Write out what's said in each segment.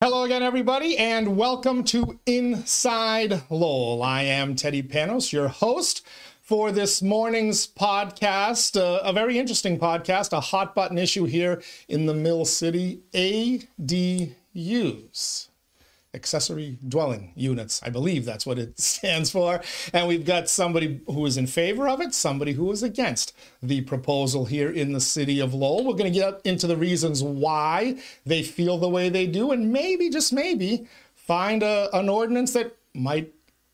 Hello again, everybody, and welcome to Inside Lowell. I am Teddy Panos, your host for this morning's podcast, a very interesting podcast, a hot button issue here in the Mill City, ADUs. Accessory Dwelling Units. I believe that's what it stands for. And we've got somebody who is in favor of it, somebody who is against the proposal here in the city of Lowell. We're going to get into the reasons why they feel the way they do, and maybe, just maybe, find an ordinance that might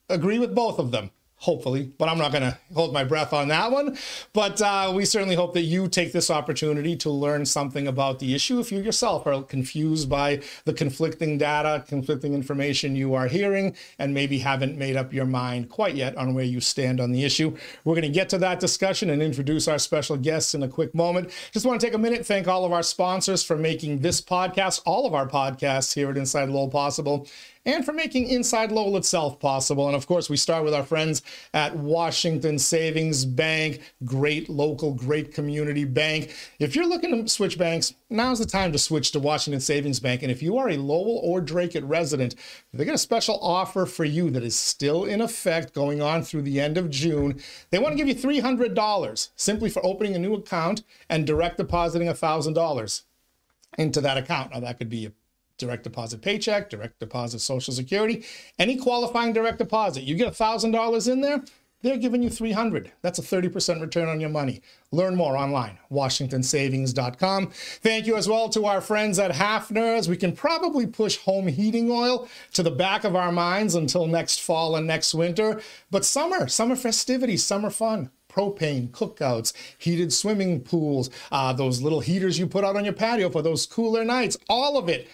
agree with both of them. Hopefully, but I'm not going to hold my breath on that one. But we certainly hope that you take this opportunity to learn something about the issue if you yourself are confused by the conflicting data, conflicting information you are hearing, and maybe haven't made up your mind quite yet on where you stand on the issue. We're going to get to that discussion and introduce our special guests in a quick moment. Just want to take a minute and thank all of our sponsors for making this podcast, all of our podcasts here at Inside Lowell possible, and for making Inside Lowell itself possible. And of course, we start with our friends at Washington Savings Bank, great local, great community bank. If you're looking to switch banks, now's the time to switch to Washington Savings Bank. And if you are a Lowell or Drinkwater resident, they got a special offer for you that is still in effect going on through the end of June. They want to give you $300 simply for opening a new account and direct depositing $1,000 into that account. Now, that could be a direct deposit paycheck, direct deposit Social Security, any qualifying direct deposit. You get $1,000 in there, they're giving you $300. That's a 30% return on your money. Learn more online, washingtonsavings.com. Thank you as well to our friends at Hafner's. We can probably push home heating oil to the back of our minds until next fall and next winter. But summer festivities, summer fun. Propane, cookouts, heated swimming pools, those little heaters you put out on your patio for those cooler nights, all of it.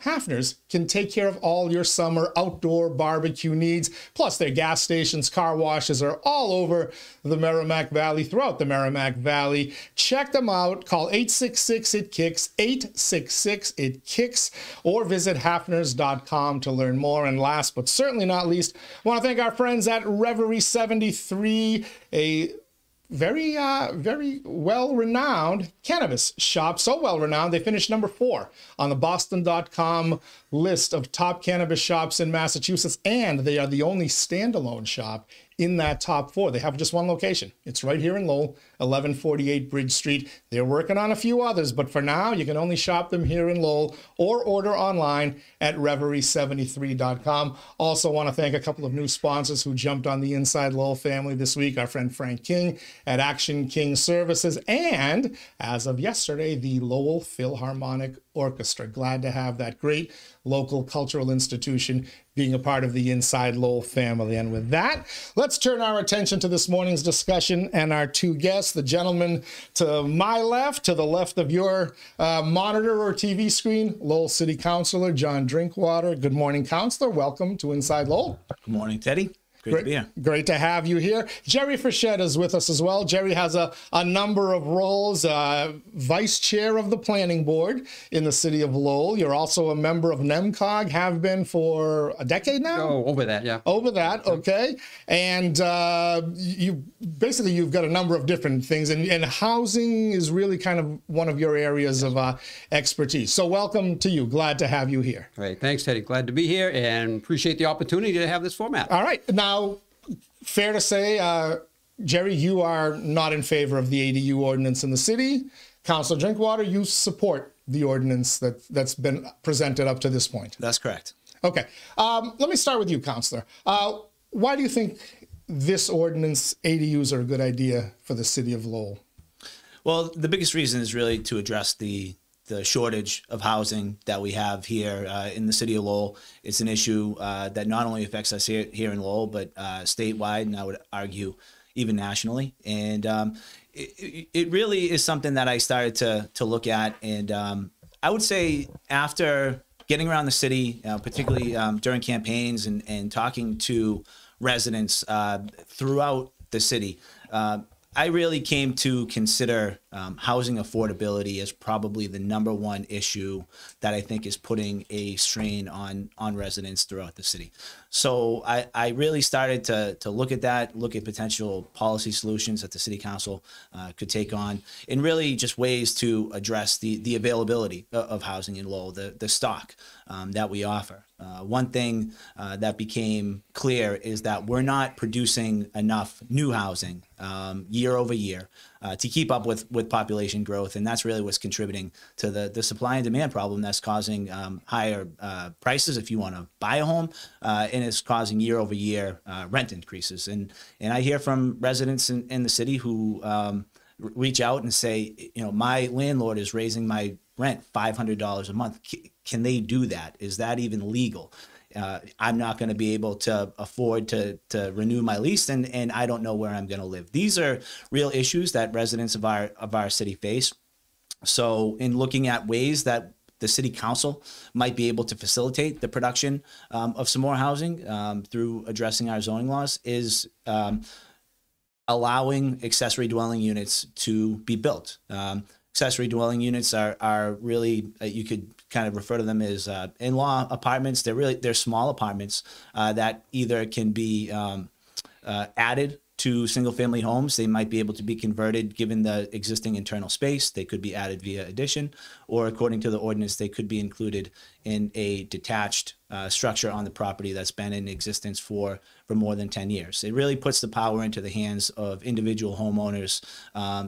Hafner's can take care of all your summer outdoor barbecue needs. Plus, their gas stations, car washes are all over the Merrimack Valley, throughout the Merrimack Valley. Check them out. Call 866-IT-KICKS, 866-IT-KICKS, or visit hafners.com to learn more. And last but certainly not least, I want to thank our friends at Reverie 73, a very well-renowned cannabis shop. So well-renowned, they finished number 4 on the Boston.com list of top cannabis shops in Massachusetts, and they are the only standalone shop in that top 4. They have just one location. It's right here in Lowell, 1148 Bridge Street. They're working on a few others, but for now, you can only shop them here in Lowell or order online at reverie73.com. Also want to thank a couple of new sponsors who jumped on the Inside Lowell family this week. Our friend Frank King at Action King Services, and as of yesterday, the Lowell Philharmonic Orchestra. Glad to have that great local cultural institution being a part of the Inside Lowell family. And with that, let's turn our attention to this morning's discussion and our two guests. The gentleman to my left, to the left of your monitor or TV screen, Lowell City Councilor John Drinkwater. Good morning, Councilor. Welcome to Inside Lowell. Good morning, Teddy. Great to be here. Great to have you here. Jerry Frechette is with us as well. Jerry has a number of roles, vice chair of the planning board in the city of Lowell. You're also a member of NEMCOG, have been for a decade now? Oh, over that, yeah. Over that, okay. And you've got a number of different things, and housing is really kind of one of your areas of expertise. So welcome to you. Glad to have you here. All right, thanks, Teddy. Glad to be here and appreciate the opportunity to have this format. All right. Now, fair to say, Jerry, you are not in favor of the ADU ordinance in the city. Councilor Drinkwater, you support the ordinance that's been presented up to this point. That's correct. Okay. Let me start with you, Councilor. Why do you think this ordinance, ADUs, are a good idea for the city of Lowell? Well, the biggest reason is really to address the shortage of housing that we have here in the city of Lowell. It's an issue that not only affects us here in Lowell, but statewide, and I would argue even nationally. And it really is something that I started to look at. And I would say after getting around the city, particularly during campaigns and talking to residents throughout the city, I really came to consider housing affordability as probably the #1 issue that I think is putting a strain on residents throughout the city. So I really started to look at that, look at potential policy solutions that the city council could take on, and really just ways to address the availability of housing in Lowell, the stock that we offer. One thing that became clear is that we're not producing enough new housing year over year to keep up with population growth, and that's really what's contributing to the supply and demand problem that's causing higher prices if you want to buy a home, and it's causing year over year rent increases. And I hear from residents in the city who reach out and say, you know, my landlord is raising my rent $500 a month. Can they do that? Is that even legal? I'm not going to be able to afford to renew my lease, and I don't know where I'm going to live. These are real issues that residents of our city face. So in looking at ways that the city council might be able to facilitate the production of some more housing through addressing our zoning laws is allowing accessory dwelling units to be built. Accessory dwelling units are really, you could kind of refer to them as in-law apartments. They're small apartments that either can be added to single-family homes. They might be able to be converted given the existing internal space. They could be added via addition, or according to the ordinance, they could be included in a detached structure on the property that's been in existence for more than 10 years. It really puts the power into the hands of individual homeowners,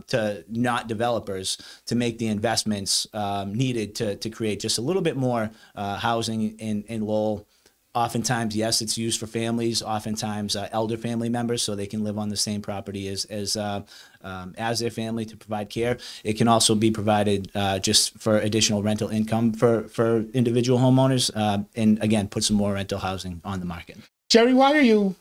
to not developers, to make the investments needed to create just a little bit more housing in Lowell. Oftentimes, yes, it's used for families, oftentimes elder family members, so they can live on the same property as their family to provide care. It can also be provided just for additional rental income for individual homeowners, and again, put some more rental housing on the market. Jerry, why are you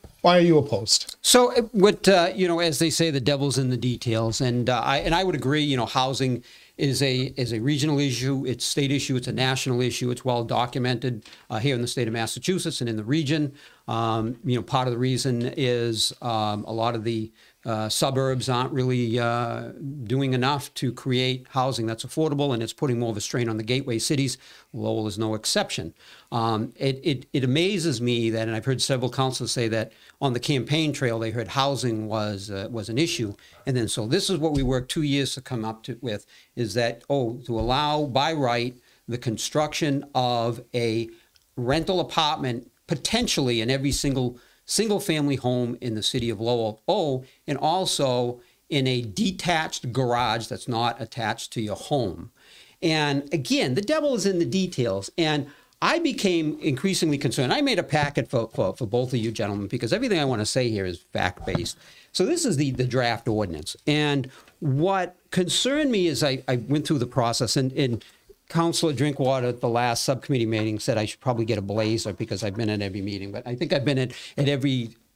opposed? So what, you know, as they say, the devil's in the details. And I would agree, you know, housing is a regional issue, it's a state issue, it's a national issue, it's well documented here in the state of Massachusetts and in the region. You know, part of the reason is a lot of the suburbs aren't really doing enough to create housing that's affordable, and it's putting more of a strain on the gateway cities. Lowell is no exception. It amazes me that, and I've heard several councilors say that on the campaign trail they heard housing was an issue, and then so this is what we worked 2 years to come up with, is that, to allow by right the construction of a rental apartment potentially in every single-family home in the city of Lowell. And also in a detached garage that's not attached to your home. And again, the devil is in the details. And I became increasingly concerned. I made a packet for both of you gentlemen, because everything I want to say here is fact-based. So this is the draft ordinance. And what concerned me is I went through the process, and Councilor Drinkwater at the last subcommittee meeting said I should probably get a blazer because I've been at every meeting. But I think I've been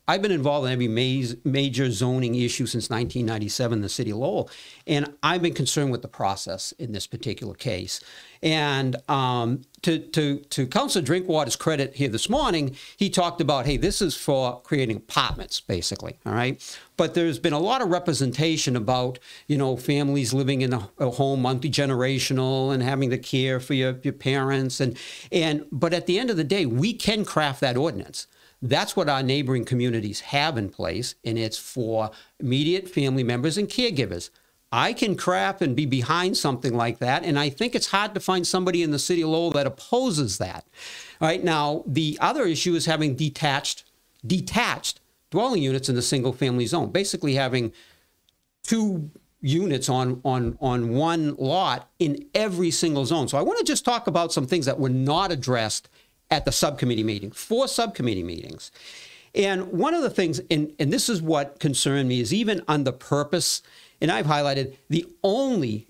I've been involved in every major zoning issue since 1997 in the city of Lowell. And I've been concerned with the process in this particular case. And to Councilor Drinkwater's credit here this morning, he talked about, hey, this is for creating apartments, basically, all right? But there's been a lot of representation about, you know, families living in a home, multi-generational, and having to care for your parents. But at the end of the day, we can craft that ordinance. That's what our neighboring communities have in place, and it's for immediate family members and caregivers. I can craft and be behind something like that, and I think it's hard to find somebody in the city of Lowell that opposes that. All right, now, the other issue is having detached dwelling units in the single-family zone, basically having 2 units on one lot in every single zone. So I want to just talk about some things that were not addressed at the subcommittee meeting, 4 subcommittee meetings. And one of the things, and this is what concerned me, is even on the purpose, and I've highlighted the only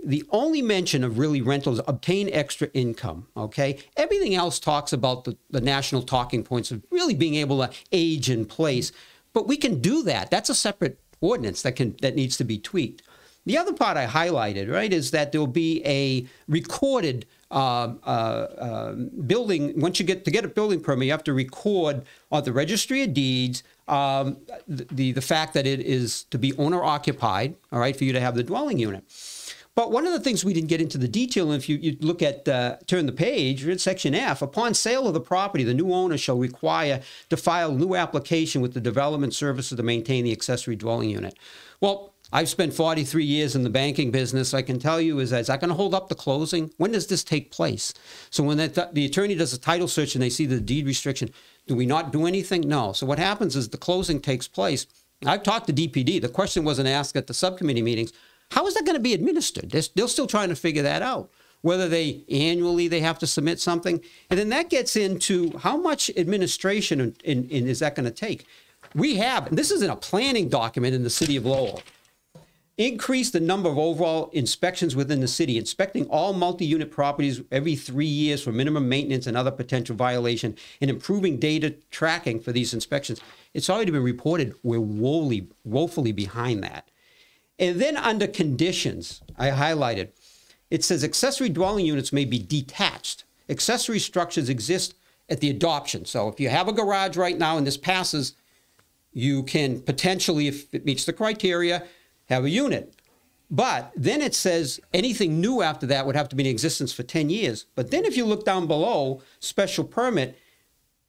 mention of really rentals, obtain extra income, okay? Everything else talks about the national talking points of really being able to age in place. But we can do that. That's a separate ordinance that needs to be tweaked. The other part I highlighted, right, is that there'll be a recorded building, once you get a building permit, you have to record on the registry of deeds the fact that it is to be owner occupied, all right, for you to have the dwelling unit. But one of the things we didn't get into the detail, and if you look at, turn the page, read section F, upon sale of the property, the new owner shall require to file a new application with the Development Services to maintain the accessory dwelling unit. Well, I've spent 43 years in the banking business. I can tell you, is that going to hold up the closing? When does this take place? So when the attorney does a title search and they see the deed restriction, do we not do anything? No. So what happens is the closing takes place. I've talked to DPD. The question wasn't asked at the subcommittee meetings. How is that going to be administered? They're still trying to figure that out. Whether they annually they have to submit something. And then that gets into how much administration is that going to take? We have, and this is in a planning document in the city of Lowell, increase the number of overall inspections within the city, inspecting all multi-unit properties every 3 years for minimum maintenance and other potential violation, and improving data tracking for these inspections. It's already been reported. We're woefully behind that. And then under conditions, I highlighted, it says accessory dwelling units may be detached. Accessory structures exist at the adoption. So if you have a garage right now and this passes, you can potentially, if it meets the criteria, have a unit. But then it says anything new after that would have to be in existence for 10 years. But then if you look down below, special permit,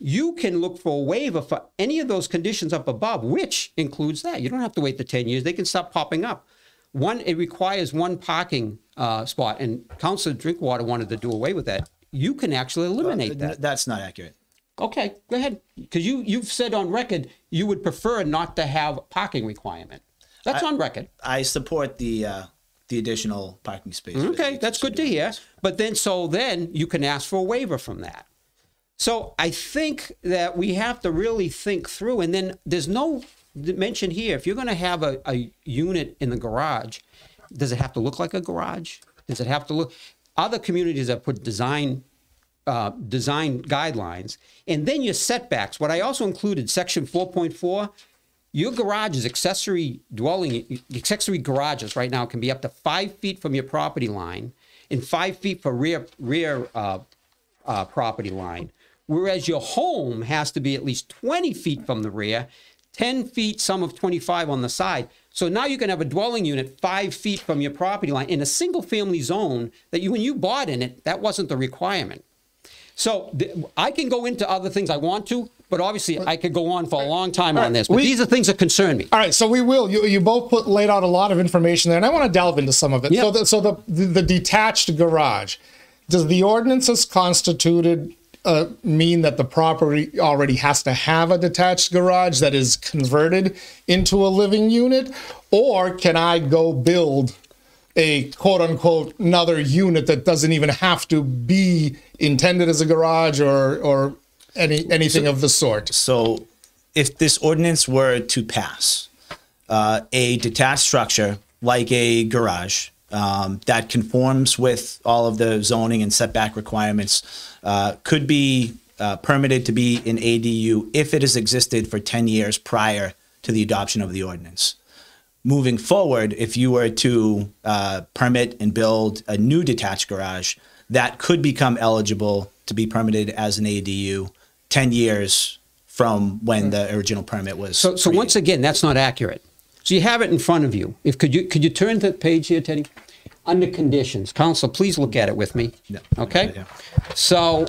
you can look for a waiver for any of those conditions up above, which includes that. You don't have to wait the 10 years. They can start popping up. It requires one parking spot, and Councilor Drinkwater wanted to do away with that. You can actually eliminate that. That's not accurate. Okay, go ahead. Because you've said on record you would prefer not to have a parking requirement. That's on record. I support the additional parking space. Okay, that's good to hear. But then you can ask for a waiver from that. So I think that we have to really think through, and then there's no mention here. If you're going to have a unit in the garage, does it have to look like a garage? Does it have to look? Other communities have put design guidelines, and then your setbacks. What I also included, section 4.4, your garages, accessory garages right now can be up to 5 feet from your property line and 5 feet for rear property line. Whereas your home has to be at least 20 feet from the rear, 10 feet, some of 25 on the side. So now you can have a dwelling unit 5 feet from your property line in a single family zone that when you bought in it, that wasn't the requirement. So I can go into other things I want to, but obviously I could go on for a long time on this. But these are things that concern me. All right, so we will. You both laid out a lot of information there, and I want to delve into some of it. Yep. So the detached garage, does the ordinance as constituted mean that the property already has to have a detached garage that is converted into a living unit, or can I go build a quote-unquote another unit that doesn't even have to be intended as a garage or anything of the sort? So if this ordinance were to pass, a detached structure like a garage that conforms with all of the zoning and setback requirements could be permitted to be an ADU if it has existed for 10 years prior to the adoption of the ordinance. Moving forward, if you were to permit and build a new detached garage, that could become eligible to be permitted as an ADU 10 years from when the original permit was So once again, that's not accurate. So you have it in front of you. Could you turn the page here, Teddy? Under conditions. Council, please look at it with me. Yeah. Okay? Yeah. So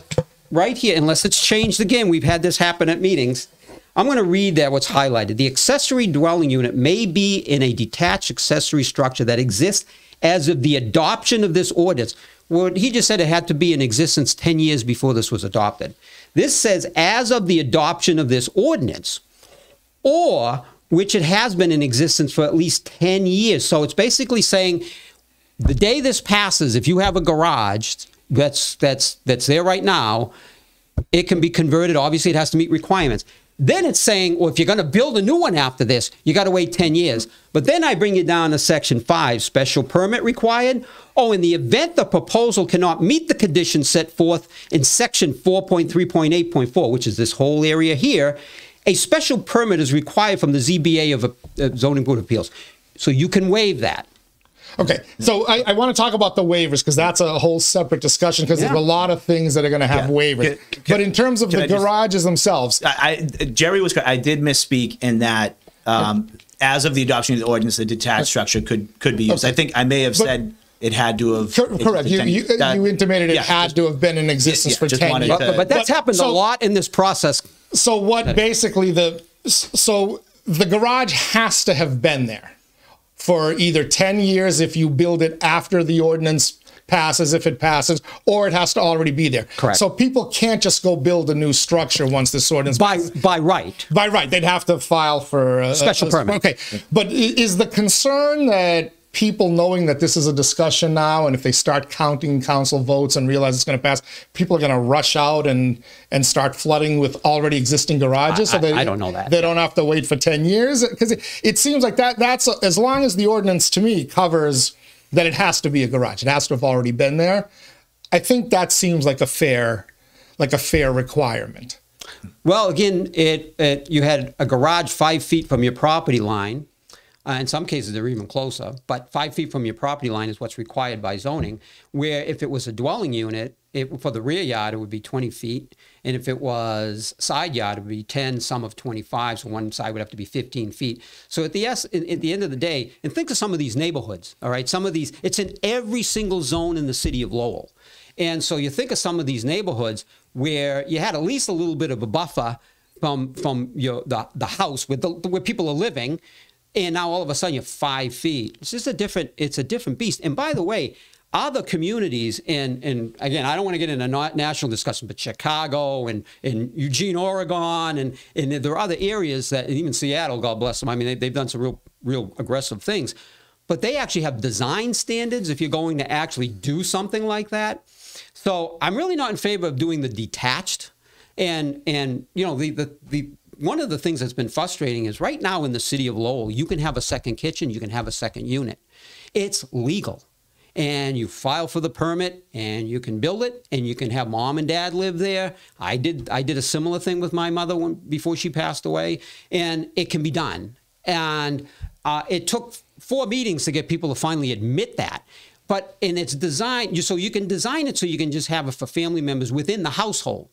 right here, unless it's changed again, we've had this happen at meetings. I'm going to read that what's highlighted. The accessory dwelling unit may be in a detached accessory structure that exists as of the adoption of this ordinance. Well, he just said it had to be in existence 10 years before this was adopted. This says as of the adoption of this ordinance, or which it has been in existence for at least 10 years. So it's basically saying the day this passes, if you have a garage that's there right now, it can be converted. Obviously, it has to meet requirements. Then it's saying, well, if you're going to build a new one after this, you got to wait 10 years. But then I bring you down to section 5, special permit required. Oh, in the event the proposal cannot meet the conditions set forth in section 4.3.8.4, which is this whole area here, a special permit is required from the ZBA of a zoning board of appeals. So you can waive that. Okay, so I want to talk about the waivers because that's a whole separate discussion because there's a lot of things that are going to have waivers. But in terms of the garages themselves, Jerry was correct. I did misspeak in that as of the adoption of the ordinance, the detached structure could be used. I think I may have said it had to have. Correct. You intimated it had to have been in existence for 10 years. But that's happened a lot in this process. So what basically the garage has to have been there for either 10 years if you build it after the ordinance passes, if it passes, or it has to already be there. Correct. So people can't just go build a new structure once this ordinance passes. By right. By right. They'd have to file for a special permit. Okay. But is the concern that people knowing that this is a discussion now, and if they start counting council votes and realize it's going to pass, people are going to rush out and start flooding with already existing garages? I don't know that. They don't have to wait for 10 years? Because it seems like that's as long as the ordinance, to me, covers that it has to be a garage. It has to have already been there. I think that seems like a fair requirement. Well, again, you had a garage 5 feet from your property line. In some cases, they're even closer, but 5 feet from your property line is what's required by zoning, where if it was a dwelling unit, for the rear yard, it would be 20 feet. And if it was side yard, it would be 10, some of 25. So one side would have to be 15 feet. So at the end of the day, and think of some of these neighborhoods, all right? Some of these, it's in every single zone in the city of Lowell. And so you think of some of these neighborhoods where you had at least a little bit of a buffer from the house where people are living. And now all of a sudden you're 5 feet. It's just a different beast. And by the way, other communities and again, I don't want to get into national discussion, but Chicago and Eugene, Oregon, and there are other areas that, and even Seattle, God bless them. I mean, they've done some real aggressive things, but they actually have design standards if you're going to actually do something like that. So I'm really not in favor of doing the detached. And you know, the one of the things that's been frustrating is right now in the city of Lowell, you can have a second kitchen, you can have a second unit. It's legal. And you file for the permit and you can build it and you can have mom and dad live there. I did a similar thing with my mother before she passed away, and it can be done. And it took 4 meetings to get people to finally admit that. But in its design, so you can design it so you can just have it for family members within the household.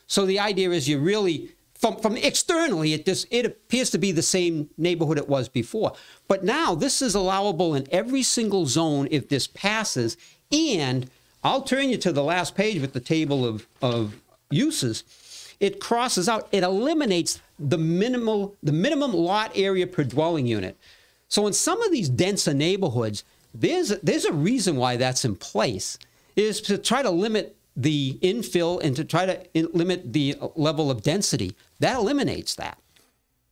So the idea is you really, from externally, it appears to be the same neighborhood it was before. But now this is allowable in every single zone if this passes. And I'll turn you to the last page with the table of uses. It crosses out, it eliminates the minimum lot area per dwelling unit. So in some of these denser neighborhoods, there's a reason why that's in place, is to try to limit the infill and to try to limit the level of density. That eliminates that.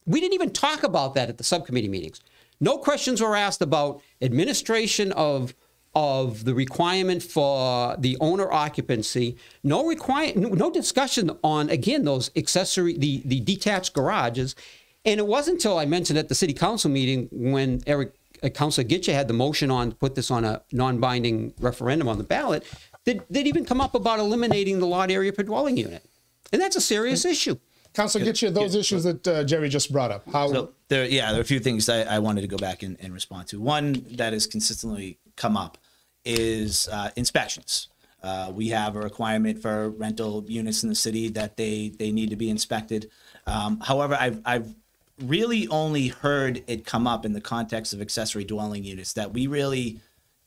We didn't even talk about that at the subcommittee meetings. No questions were asked about administration of the requirement for the owner occupancy. No discussion on, again, those accessory, the detached garages. And it wasn't until I mentioned at the city council meeting when Councilor Gitcha had the motion on to put this on a non-binding referendum on the ballot, they'd even come up about eliminating the lot area per dwelling unit. And that's a serious issue. Councilor Gitcha, those issues that Jerry just brought up. So there are a few things I wanted to go back and respond to. One that has consistently come up is inspections. We have a requirement for rental units in the city that they need to be inspected. However, I've really only heard it come up in the context of accessory dwelling units, that we really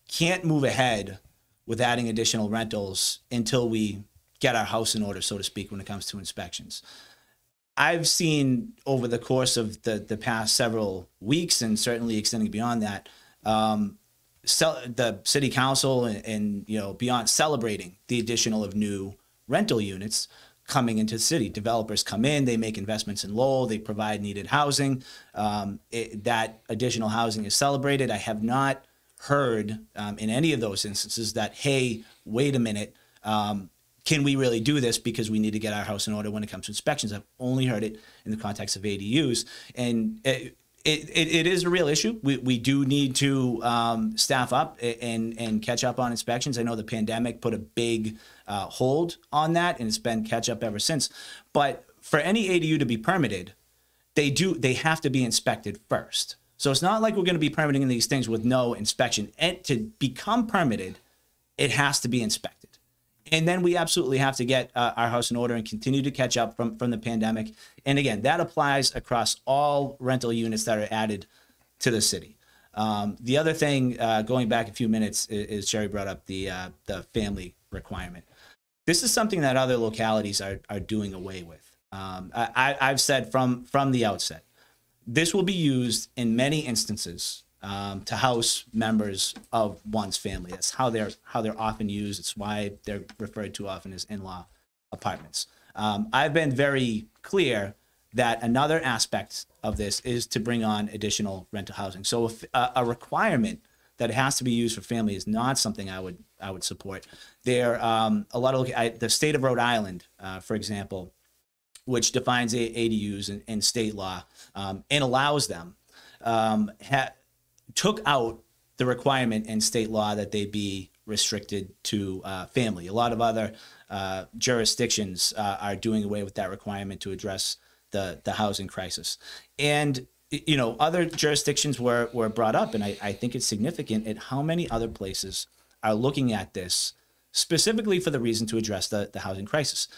can't move ahead with adding additional rentals until we get our house in order, so to speak, when it comes to inspections. I've seen over the course of the past several weeks, and certainly extending beyond that, the city council and beyond celebrating the additional of new rental units coming into the city. Developers come in, they make investments in Lowell, they provide needed housing. That additional housing is celebrated. I have not heard in any of those instances that, hey, wait a minute, can we really do this because we need to get our house in order when it comes to inspections? I've only heard it in the context of ADUs. And it is a real issue. We do need to staff up and catch up on inspections. I know the pandemic put a big hold on that, and it's been catch up ever since. But for any ADU to be permitted, they have to be inspected first. So it's not like we're going to be permitting these things with no inspection. And to become permitted, it has to be inspected. And then we absolutely have to get our house in order and continue to catch up from the pandemic. And again, that applies across all rental units that are added to the city. The other thing, going back a few minutes, is Sherry brought up the family requirement. This is something that other localities are doing away with. I've said from the outset, this will be used in many instances to house members of one's family. That's how they're often used. It's why they're referred to often as in-law apartments. I've been very clear that another aspect of this is to bring on additional rental housing. So if a requirement that it has to be used for family is not something I would support. There a lot of the state of Rhode Island, for example, which defines ADUs in state law and allows them, took out the requirement in state law that they be restricted to family. A lot of other jurisdictions are doing away with that requirement to address the housing crisis. And other jurisdictions were brought up, and I think it's significant at how many other places are looking at this specifically for the reason to address the housing crisis.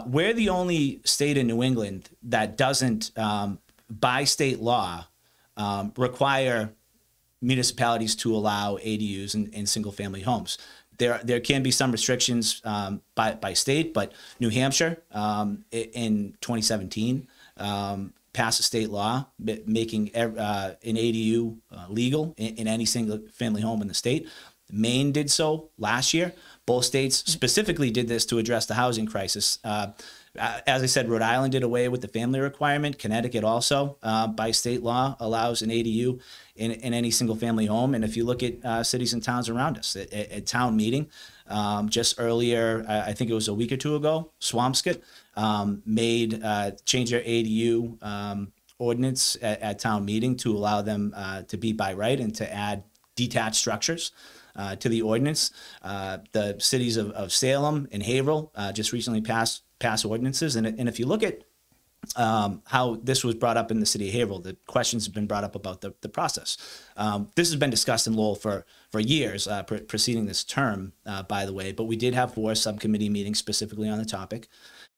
We're the only state in New England that doesn't, by state law, require municipalities to allow ADUs in single-family homes. There can be some restrictions by state, but New Hampshire in 2017 passed a state law making an ADU legal in any single-family home in the state. Maine did so last year. Both states specifically did this to address the housing crisis. As I said, Rhode Island did away with the family requirement. Connecticut also, by state law, allows an ADU in any single-family home. And if you look at cities and towns around us, at town meeting, just earlier, I think it was a week or two ago, Swampscott changed their ADU ordinance at town meeting to allow them to be by right and to add detached structures to the ordinance. The cities of Salem and Haverhill just recently passed ordinances. And if you look at how this was brought up in the city of Haverhill, the questions have been brought up about the process. This has been discussed in Lowell for years, preceding this term, by the way, but we did have 4 subcommittee meetings specifically on the topic.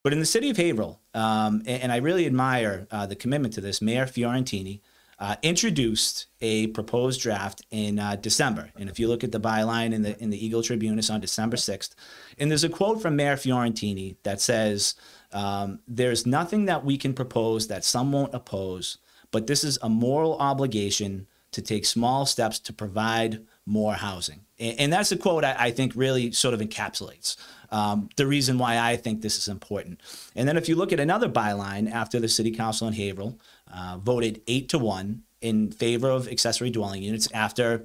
But in the city of Haverhill, and I really admire the commitment to this, Mayor Fiorentini introduced a proposed draft in December. And if you look at the byline in the Eagle Tribune, it's on December 6th. And there's a quote from Mayor Fiorentini that says, there's nothing that we can propose that some won't oppose, but this is a moral obligation to take small steps to provide more housing. And that's a quote I think really sort of encapsulates the reason why I think this is important. And then if you look at another byline after the city council in Haverhill voted 8-1 in favor of accessory dwelling units after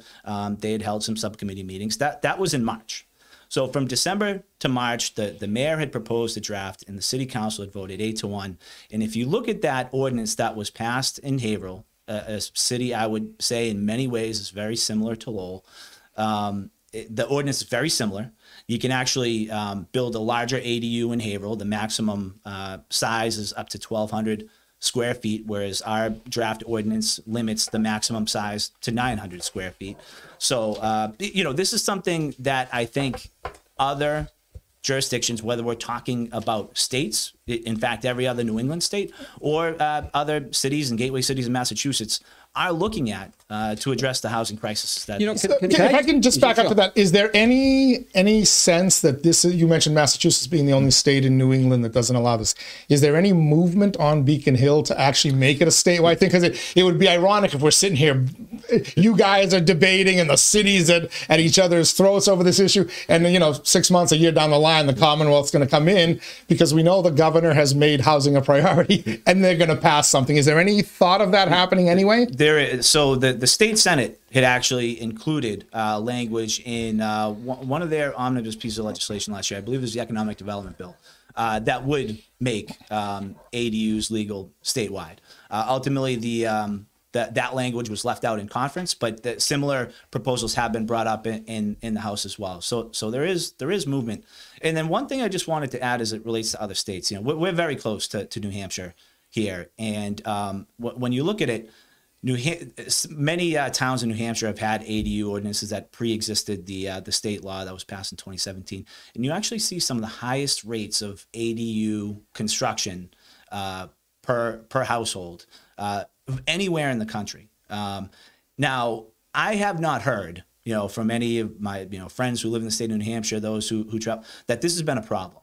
they had held some subcommittee meetings, that was in March. So from December to March, the mayor had proposed a draft and the city council had voted 8-1. And if you look at that ordinance that was passed in Haverhill, a city I would say in many ways is very similar to Lowell. The ordinance is very similar. You can actually build a larger ADU in Haverhill. The maximum size is up to 1,200 square feet, whereas our draft ordinance limits the maximum size to 900 square feet. So, this is something that I think other jurisdictions, whether we're talking about states, in fact, every other New England state, or other cities and gateway cities in Massachusetts, are looking at to address the housing crisis. That if I can just back up to that, is there any sense that this? You mentioned Massachusetts being the only state in New England that doesn't allow this. Is there any movement on Beacon Hill to actually make it a statewide thing? Because it would be ironic if we're sitting here, you guys are debating and the cities at each other's throats over this issue, and 6 months, a year down the line, the Commonwealth's going to come in because we know the governor has made housing a priority, and they're going to pass something. Is there any thought of that happening anyway? There is. So the state Senate had actually included language in one of their omnibus pieces of legislation last year. I believe it was the Economic Development Bill that would make ADUs legal statewide. Ultimately, that language was left out in conference, but similar proposals have been brought up in the House as well. So there is movement. And then one thing I just wanted to add as it relates to other states, we're very close to New Hampshire here, and when you look at it, Many towns in New Hampshire have had ADU ordinances that pre-existed the state law that was passed in 2017, and you actually see some of the highest rates of ADU construction per household anywhere in the country. Now, I have not heard, from any of my friends who live in the state of New Hampshire, those who travel, that this has been a problem.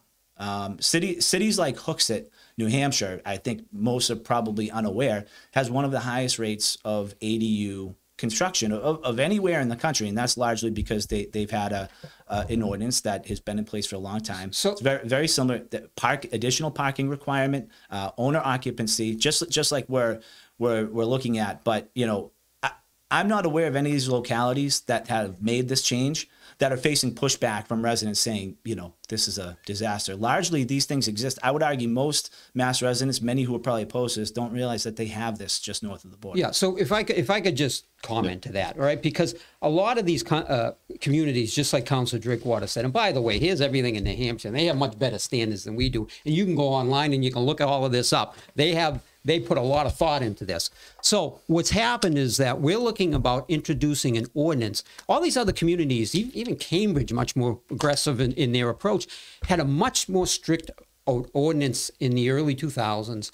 Cities like Hooksett, New Hampshire, I think most are probably unaware, has one of the highest rates of ADU construction of anywhere in the country, and that's largely because they've had an ordinance that has been in place for a long time. So it's very, very similar. The additional parking requirement, owner occupancy, just like we're looking at. But I'm not aware of any of these localities that have made this change that are facing pushback from residents saying, this is a disaster. Largely, these things exist. I would argue most Mass residents, many who are probably opposed to this, don't realize that they have this just north of the border. Yeah, so if I could just comment to that, all right? Because a lot of these communities, just like Councilor Drinkwater said, and by the way, here's everything in New Hampshire, and they have much better standards than we do. And you can go online and you can look at all of this up. They put a lot of thought into this. So what's happened is that we're looking about introducing an ordinance. All these other communities, even Cambridge, much more aggressive in their approach, had a much more strict ordinance in the early 2000s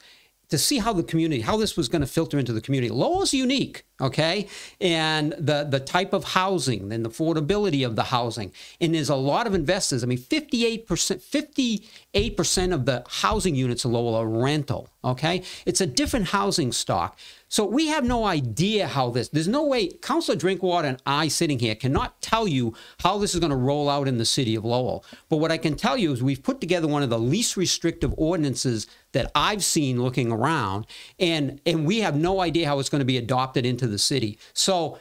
to see how this was going to filter into the community. Lowell's unique, okay? And the type of housing and the affordability of the housing. And there's a lot of investors. I mean, 58% of the housing units in Lowell are rental, okay? It's a different housing stock. So we have no idea how there's no way, Councilor Drinkwater and I sitting here cannot tell you how this is going to roll out in the city of Lowell. But what I can tell you is we've put together one of the least restrictive ordinances that I've seen looking around, and we have no idea how it's going to be adopted into the city. So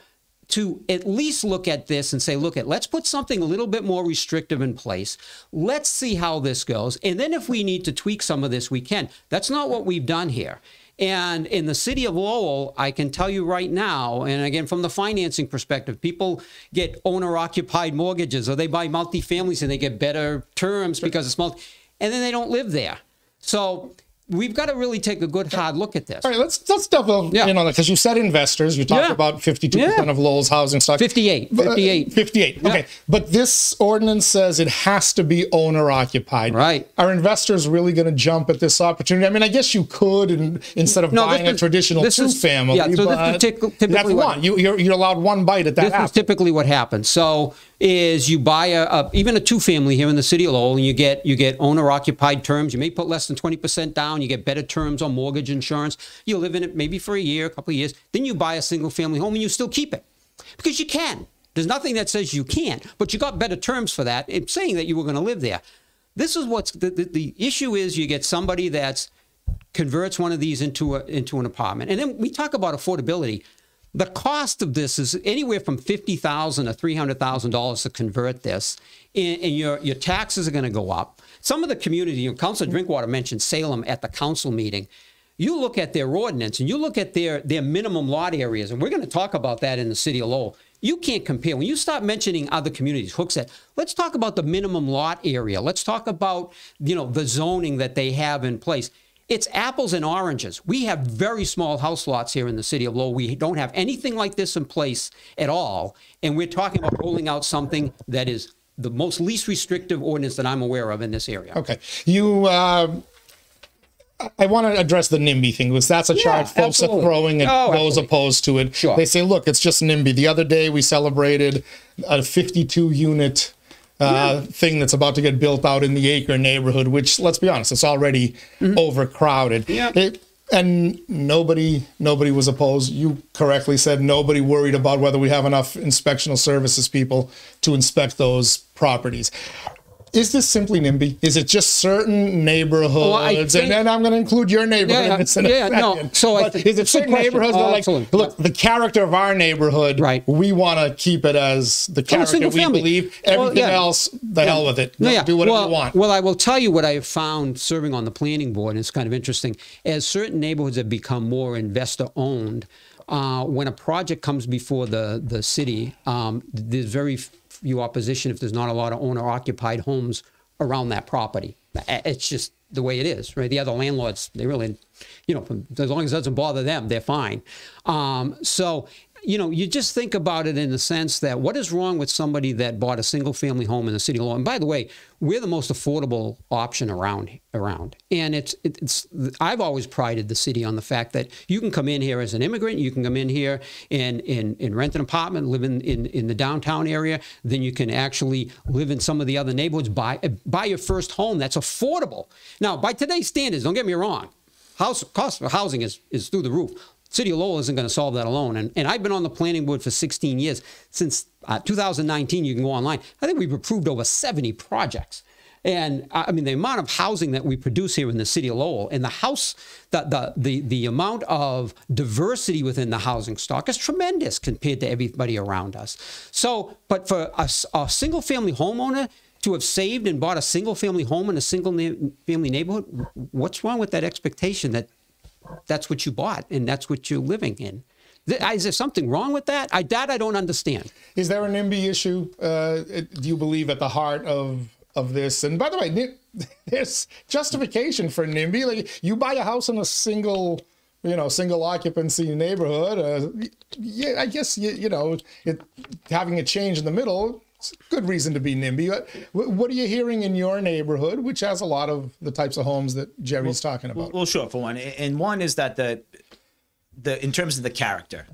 to at least look at this and say, let's put something a little bit more restrictive in place. Let's see how this goes. And then if we need to tweak some of this, we can. That's not what we've done here. And in the city of Lowell, I can tell you right now, and again, from the financing perspective, people get owner-occupied mortgages, or they buy multifamilies and they get better terms because it's multi, and then they don't live there. So we've got to really take a good hard look at this. All right, let's double in on that, because you said investors. You talked about 52% of Lowell's housing stock. 58. Okay, but this ordinance says it has to be owner occupied. Right. Are investors really going to jump at this opportunity? I mean, I guess you could, instead of buying a traditional two-family. Yeah, so this typically that's one. You're allowed one bite at that. This is typically what happens. So is you buy even a two-family here in the city of Lowell, and you get owner-occupied terms. You may put less than 20% down. You get better terms on mortgage insurance. You live in it maybe for a year, a couple of years. Then you buy a single-family home, and you still keep it because you can. There's nothing that says you can't, but you got better terms for that. It's saying that you were going to live there. This is what's the issue is. You get somebody that converts one of these into an apartment, and then we talk about affordability. The cost of this is anywhere from $50,000 to $300,000 to convert this, and your taxes are going to go up. Some of the community, Councilor Drinkwater mentioned Salem at the council meeting. You look at their ordinance and you look at their minimum lot areas, and we're going to talk about that in the city of Lowell. You can't compare. When you start mentioning other communities, Hooksett, let's talk about the minimum lot area. Let's talk about the zoning that they have in place. It's apples and oranges. We have very small house lots here in the city of Lowell. We don't have anything like this in place at all. And we're talking about rolling out something that is the most least restrictive ordinance that I'm aware of in this area. Okay. I want to address the NIMBY thing, because that's a charge folks are throwing at those opposed to it. Sure. They say, look, it's just NIMBY. The other day we celebrated a 52-unit thing that's about to get built out in the Acre neighborhood, which, let's be honest, it's already overcrowded. Yeah. And nobody was opposed. You correctly said nobody worried about whether we have enough inspectional services people to inspect those properties. Is this simply NIMBY? Is it just certain neighborhoods? And then I'm going to include your neighborhood in a second. No. So is it certain neighborhoods that are like, look, the character of our neighborhood, we want to keep it as the character we believe. Everything else, the hell with it. Do whatever you want. Well, I will tell you what I have found serving on the planning board, and it's kind of interesting. As certain neighborhoods have become more investor-owned, when a project comes before the city, there's very few opposition if there's not a lot of owner-occupied homes around that property. It's just the way it is, right? The other landlords, they really, as long as it doesn't bother them, they're fine. So, you just think about it in the sense that what is wrong with somebody that bought a single family home in the city of Lowell? And by the way, we're the most affordable option around. And I've always prided the city on the fact that you can come in here as an immigrant, you can come in here and rent an apartment, live in the downtown area, then you can actually live in some of the other neighborhoods, buy your first home that's affordable. Now, by today's standards, don't get me wrong, cost of housing is through the roof. City of Lowell isn't going to solve that alone. And I've been on the planning board for 16 years. Since 2019, you can go online. I think we've approved over 70 projects. And I mean, the amount of housing that we produce here in the city of Lowell, and the amount of diversity within the housing stock is tremendous compared to everybody around us. So, but for a single family homeowner to have saved and bought a single family home in a single family neighborhood, what's wrong with that expectation that that's what you bought and that's what you're living in? Is there something wrong with that? I don't understand. Is there an NIMBY issue, do you believe, at the heart of this? And by the way, there's justification for NIMBY. Like, you buy a house in a single occupancy neighborhood. Yeah, I guess, having a change in the middle, it's a good reason to be NIMBY. What are you hearing in your neighborhood, which has a lot of the types of homes that Jerry's talking about? Well, sure, for one. And one is that in terms of the character,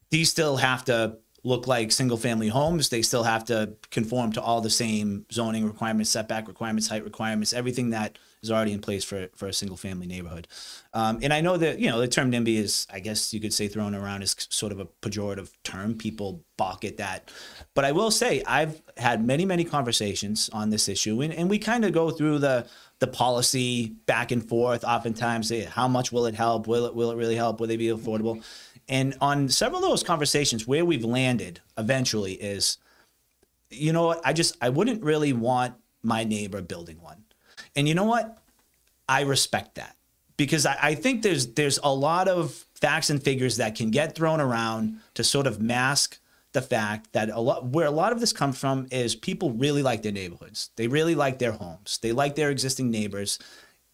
these still have to look like single-family homes. They still have to conform to all the same zoning requirements, setback requirements, height requirements, everything that is already in place for a single-family neighborhood. And I know that, the term NIMBY is, I guess you could say, thrown around as sort of a pejorative term. People balk at that. But I will say I've had many, many conversations on this issue, and we kind of go through the policy back and forth. Oftentimes, how much will it help? Will it really help? Will they be affordable? And on several of those conversations, where we've landed eventually is, you know what, I wouldn't really want my neighbor building one. And you know what? I respect that, because I think there's a lot of facts and figures that can get thrown around to sort of mask the fact that where a lot of this comes from is people really like their neighborhoods. They really like their homes. They like their existing neighbors,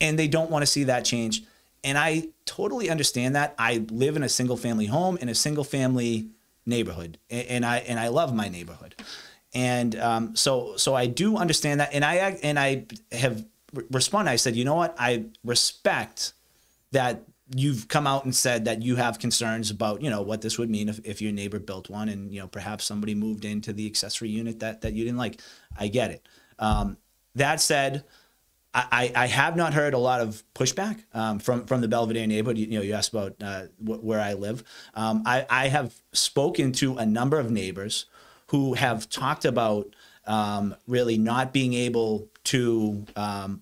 and they don't want to see that change. And I totally understand that. I live in a single family home in a single family neighborhood, and I love my neighborhood. And so I do understand that. And I have responded. I said, you know what? I respect that you've come out and said that you have concerns about, what this would mean if your neighbor built one and, perhaps somebody moved into the accessory unit that you didn't like. I get it. That said, I have not heard a lot of pushback from the Belvedere neighborhood. You asked about where I live. I have spoken to a number of neighbors who have talked about really not being able to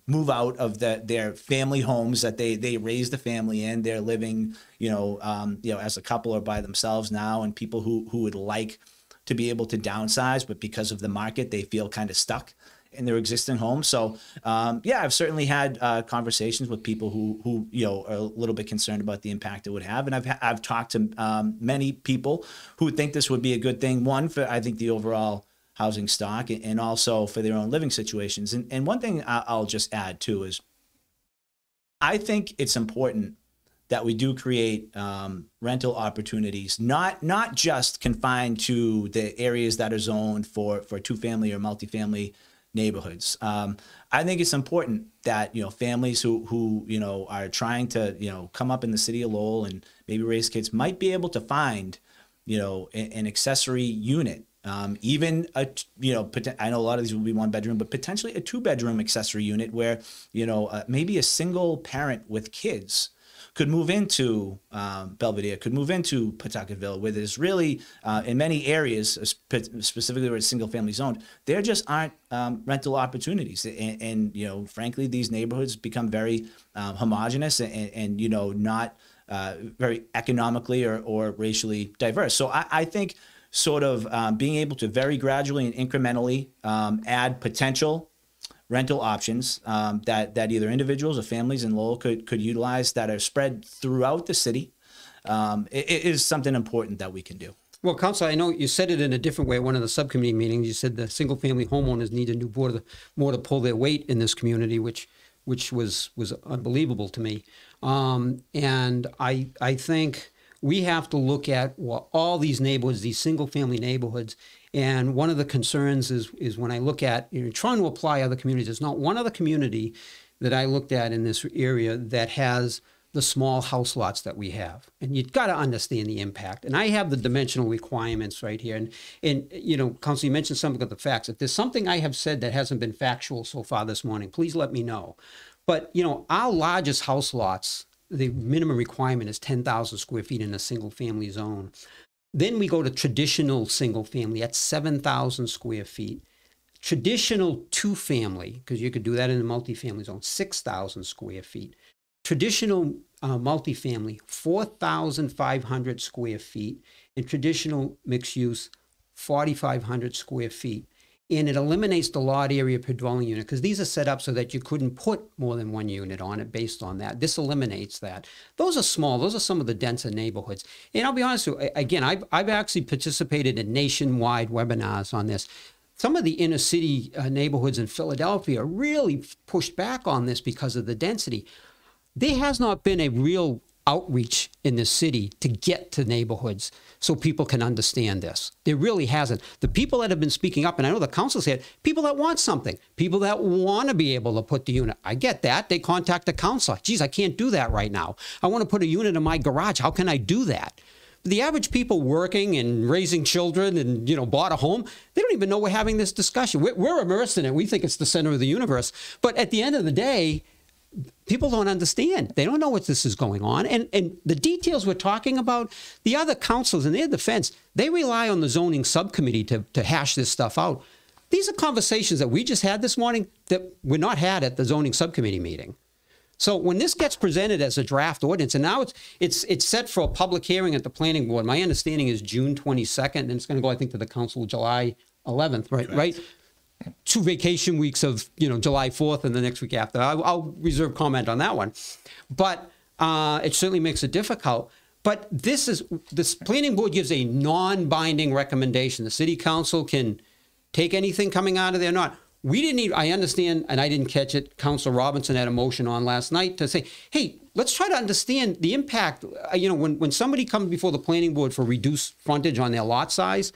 move out of their family homes that they raised a family in. They're living, as a couple or by themselves now, and people who would like to be able to downsize, but because of the market, they feel kind of stuck in their existing home. So, I've certainly had conversations with people who are a little bit concerned about the impact it would have. And I've talked to many people who think this would be a good thing. One, for, I think, the overall housing stock, and also for their own living situations. And one thing I'll just add too is I think it's important that we do create rental opportunities, not just confined to the areas that are zoned for two-family or multifamily neighborhoods. I think it's important that families who are trying to come up in the city of Lowell and maybe raise kids might be able to find an accessory unit. Even I know a lot of these will be one bedroom, but potentially a 2-bedroom accessory unit where maybe a single parent with kids could move into Belvedere, could move into Pawtuckettville, where there's really in many areas, specifically where it's single family zoned, there just aren't rental opportunities, and frankly, these neighborhoods become very homogenous and not very economically or racially diverse. So I think sort of being able to very gradually and incrementally add potential rental options that either individuals or families in Lowell could utilize that are spread throughout the city it is something important that we can do. Well, Councilor, I know you said it in a different way at one of the subcommittee meetings. You said the single-family homeowners need a new more to pull their weight in this community, which which was unbelievable to me. And I think we have to look at all these neighborhoods, these single-family neighborhoods. And one of the concerns is when I look at, trying to apply other communities, there's not one other community that I looked at in this area that has the small house lots that we have. And you've got to understand the impact. And I have the dimensional requirements right here. And Councilor, you mentioned something of the facts. If there's something I have said that hasn't been factual so far this morning, please let me know. But, our largest house lots, the minimum requirement is 10,000 square feet in a single family zone. Then we go to traditional single family at 7,000 square feet. Traditional two family, because you could do that in a multifamily zone, 6,000 square feet. Traditional multifamily, 4,500 square feet. And traditional mixed use, 4,500 square feet. And it eliminates the lot area per dwelling unit, because these are set up so that you couldn't put more than one unit on it based on that. This eliminates that. Those are small. Those are some of the denser neighborhoods. And I'll be honest with you, again, I've actually participated in nationwide webinars on this. Some of the inner city neighborhoods in Philadelphia really pushed back on this because of the density. There has not been a real outreach in the city to get to neighborhoods so people can understand this. There really hasn't. The people that have been speaking up, and I know the council said, people that want something, people that want to be able to put the unit. I get that. They contact the council. Geez, I can't do that right now. I want to put a unit in my garage. How can I do that? The average people working and raising children and, bought a home, they don't even know we're having this discussion. We're immersed in it. We think it's the center of the universe. But at the end of the day, people don't understand. They don't know what this is going on. And the details we're talking about, the other councils in their defense, they rely on the zoning subcommittee to hash this stuff out. These are conversations that we just had this morning that were not had at the zoning subcommittee meeting. So when this gets presented as a draft ordinance, and now it's set for a public hearing at the planning board, my understanding is June 22nd, and it's going to go, I think, to the council July 11th, right? 2 vacation weeks of, July 4th and the next week after. I'll reserve comment on that one. But it certainly makes it difficult. But this planning board gives a non-binding recommendation. The city council can take anything coming out of there or not. We didn't even, I understand, and I didn't catch it, Councilor Robinson had a motion on last night to say, hey, let's try to understand the impact. When somebody comes before the planning board for reduced frontage on their lot size,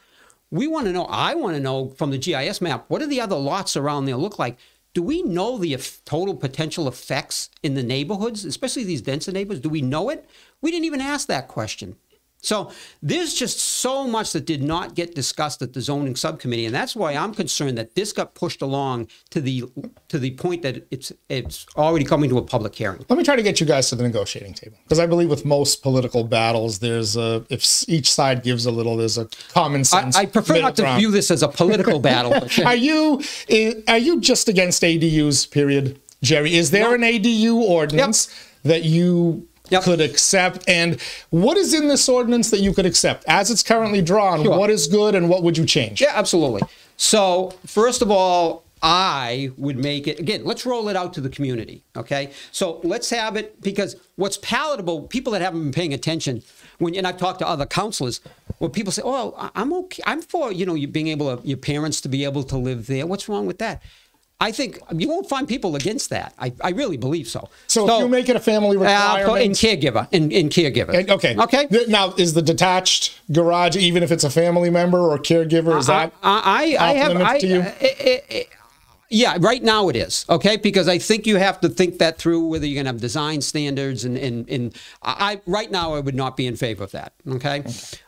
we want to know, I want to know from the GIS map, what do the other lots around there look like? Do we know the total potential effects in the neighborhoods, especially these denser neighborhoods? Do we know it? We didn't even ask that question. So there's just so much that did not get discussed at the zoning subcommittee, and that's why I'm concerned that this got pushed along to the point that it's already coming to a public hearing. Let me try to get you guys to the negotiating table, because I believe with most political battles, if each side gives a little, there's a common sense. I prefer not to view this as a political battle. Are you just against ADUs? Period, Jerry? Is there an ADU ordinance that you could accept? And what is in this ordinance that you could accept as it's currently drawn? Sure. What is good and what would you change? Yeah, absolutely. So first of all, I would make it, again, let's roll it out to the community, okay? So let's have it, because what's palatable, people that haven't been paying attention, and I've talked to other councilors, well, people say, oh, I'm okay. I'm for, you being able to, your parents to be able to live there. What's wrong with that? I think you won't find people against that. I really believe so. So if you make it a family requirement. In caregiver. Okay. Now, is the detached garage, even if it's a family member or caregiver, is that off limits to you? Yeah, right now it is, okay? Because I think you have to think that through, whether you're going to have design standards, and right now I would not be in favor of that, okay?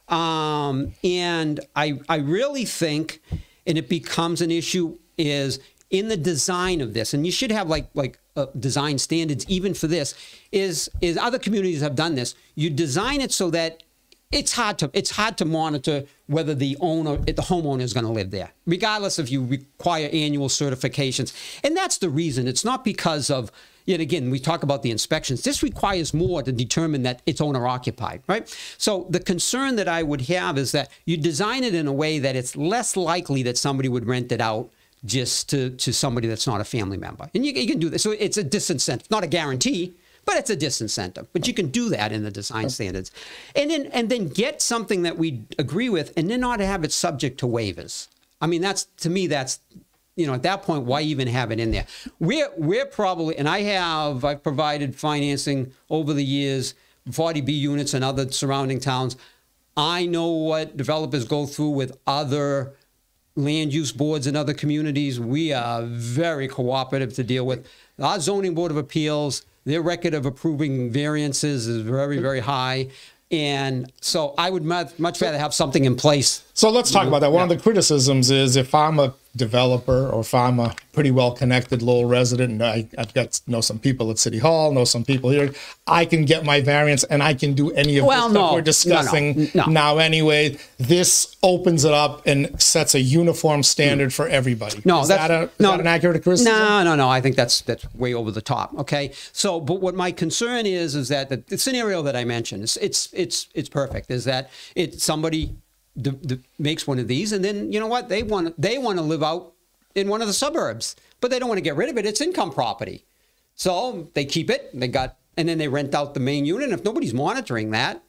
And I really think, and it becomes an issue, is in the design of this, and you should have like design standards even for this, is other communities have done this. You design it so that it's hard to monitor whether the homeowner is going to live there, regardless if you require annual certifications. And that's the reason. It's not because of, yet again, we talk about the inspections. This requires more to determine that it's owner occupied, right? So the concern that I would have is that you design it in a way that it's less likely that somebody would rent it out just to somebody that's not a family member. And you can do this. So it's a disincentive, not a guarantee, but it's a disincentive. But you can do that in the design standards. And then get something that we agree with, and then not have it subject to waivers. I mean, to me, that's at that point, why even have it in there? We're probably, and I've provided financing over the years, 40B units and other surrounding towns. I know what developers go through with other land use boards in other communities. We are very cooperative to deal with. Our zoning board of appeals, their record of approving variances is very, very high. And so I would much rather have something in place. So let's talk about that. One of the criticisms is if I'm a developer or if I'm a pretty well-connected Lowell resident and I've know some people at City Hall, know some people here, I can get my variance and I can do any of this stuff we're discussing now anyway. This opens it up and sets a uniform standard for everybody. No, is that an accurate criticism? No. I think that's way over the top. Okay. So, but what my concern is that the scenario that I mentioned, it's perfect. Is that somebody makes one of these, and then you know what, they want to live out in one of the suburbs, but they don't want to get rid of it. It's income property, so they keep it. And then they rent out the main unit. And if nobody's monitoring that,